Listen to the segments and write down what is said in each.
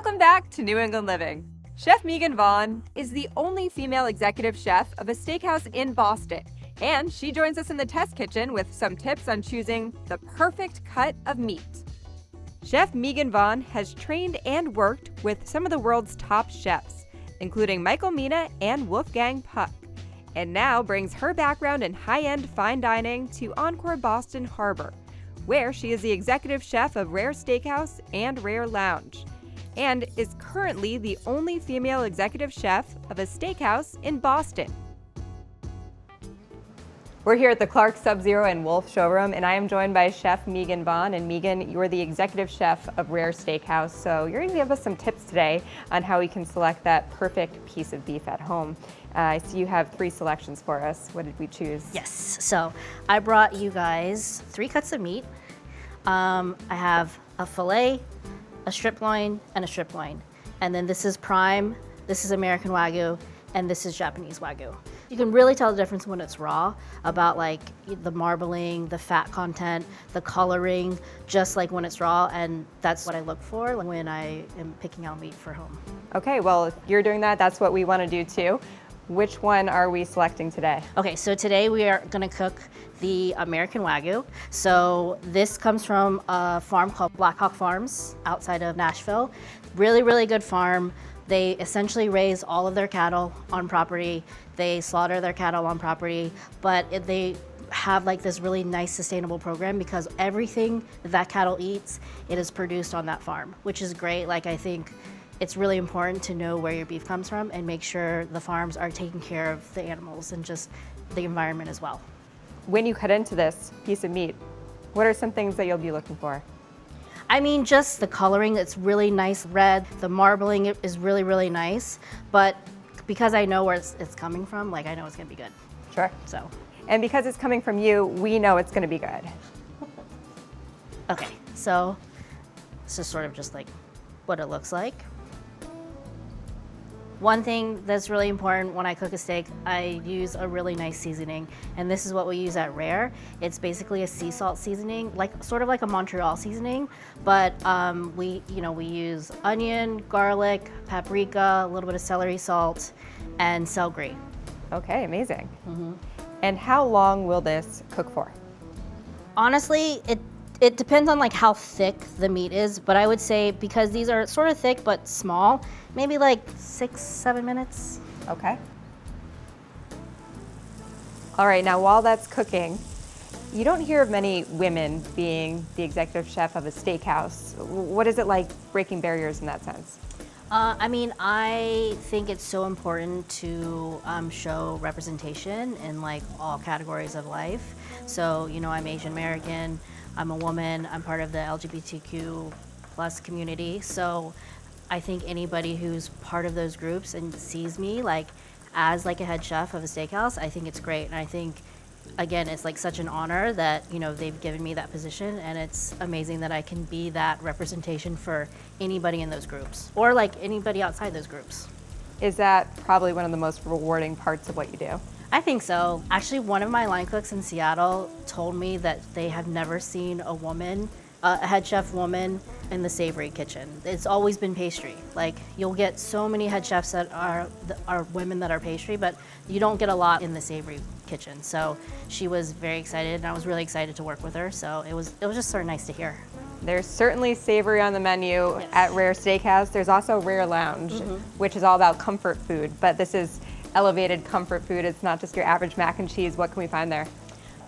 Welcome back to New England Living. Chef Megan Vaughan is the only female executive chef of a steakhouse in Boston, and she joins us in the test kitchen with some tips on choosing the perfect cut of meat. Chef Megan Vaughan has trained and worked with some of the world's top chefs, including Mina and Wolfgang, and now brings her background in high-end fine dining to Encore Boston Harbor, where she is the executive chef of Rare Steakhouse and Rare Lounge, and is currently the only female executive chef of a steakhouse in Boston. We're here at the Clark Sub-Zero and Wolf showroom, and I am joined by Chef Megan Vaughan. And Megan, you're the executive chef of Rare Steakhouse, so you're going to give us some tips today on how we can select that perfect piece of beef at home. I see you have 3 selections for us. What did we choose? Yes, so I brought you guys 3 cuts of meat. I have a filet, a strip loin, and a strip loin. And then this is prime, this is American Wagyu, and this is Japanese Wagyu. You can really tell the difference when it's raw about like the marbling, the fat content, the coloring, just like when it's raw, and that's what I look for when I am picking out meat for home. Okay, well, if you're doing that, that's what we want to do too. Which one are we selecting today? Okay, so today we are gonna cook the American Wagyu. So this comes from a farm called Black Hawk Farms outside of Nashville. Really, really good farm. They essentially raise all of their cattle on property. They slaughter their cattle on property, but they have like this really nice sustainable program because everything that cattle eats, it is produced on that farm, which is great. Like I think it's really important to know where your beef comes from and make sure the farms are taking care of the animals and just the environment as well. When you cut into this piece of meat, what are some things that you'll be looking for? I mean, just the coloring, it's really nice red. The marbling is really, really nice. But because I know where it's coming from, like I know it's gonna be good. Sure. So. And because it's coming from you, we know it's gonna be good. Okay, so this is sort of just like what it looks like. One thing that's really important when I cook a steak, I use a really nice seasoning, and this is what we use at Rare. It's basically a sea salt seasoning, like sort of like a Montreal seasoning, but we use onion, garlic, paprika, a little bit of celery salt, and celery. Okay, amazing. Mm-hmm. And how long will this cook for? Honestly, it depends on like how thick the meat is, but I would say because these are sort of thick but small, maybe like 6-7 minutes. Okay. All right, now while that's cooking, you don't hear of many women being the executive chef of a steakhouse. What is it like breaking barriers in that sense? I mean, I think it's so important to show representation in like all categories of life. So, you know, I'm Asian American, I'm a woman, I'm part of the LGBTQ plus community. So I think anybody who's part of those groups and sees me like as like a head chef of a steakhouse, I think it's great. And I think, again, it's like such an honor that, you know, they've given me that position, and it's amazing that I can be that representation for anybody in those groups or like anybody outside those groups. Is that probably one of the most rewarding parts of what you do? I think so. Actually, one of my line cooks in Seattle told me that they have never seen a woman, a head chef woman in the savory kitchen. It's always been pastry. Like you'll get so many head chefs that are women that are pastry, but you don't get a lot in the savory kitchen. So she was very excited, and I was really excited to work with her. So it was just sort of nice to hear. There's certainly savory on the menu Yes. at Rare Steakhouse. There's also Rare Lounge, which is all about comfort food, but this is elevated comfort food. It's not just your average mac and cheese. What can we find there?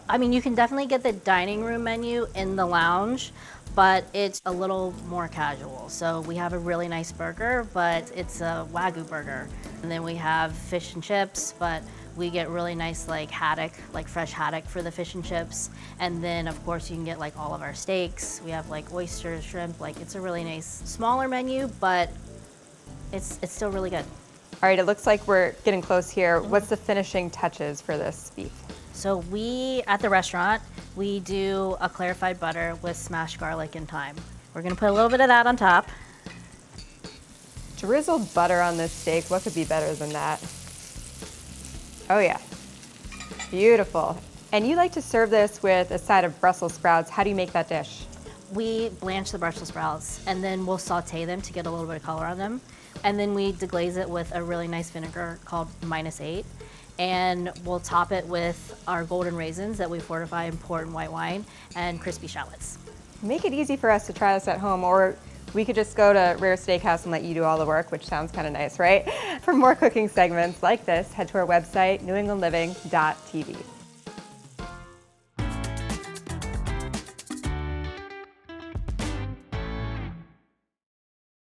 I mean, you can definitely get the dining room menu in the lounge, but it's a little more casual. So we have a really nice burger, but it's a Wagyu burger. And then we have fish and chips, but we get really nice like haddock, like fresh haddock for the fish and chips. And then of course you can get like all of our steaks. We have like oysters, shrimp, like it's a really nice smaller menu, but it's still really good. All right, it looks like we're getting close here. What's the finishing touches for this beef? So we, at the restaurant, we do a clarified butter with smashed garlic and thyme. We're gonna put a little bit of that on top. Drizzled butter on this steak, what could be better than that? Oh yeah, beautiful. And you like to serve this with a side of Brussels sprouts. How do you make that dish? We blanch the Brussels sprouts, and then we'll saute them to get a little bit of color on them. And then we deglaze it with a really nice vinegar called -8. And we'll top it with our golden raisins that we fortify in port and white wine and crispy shallots. Make it easy for us to try this at home, or we could just go to Rare Steakhouse and let you do all the work, which sounds kind of nice, right? For more cooking segments like this, head to our website, newenglandliving.tv.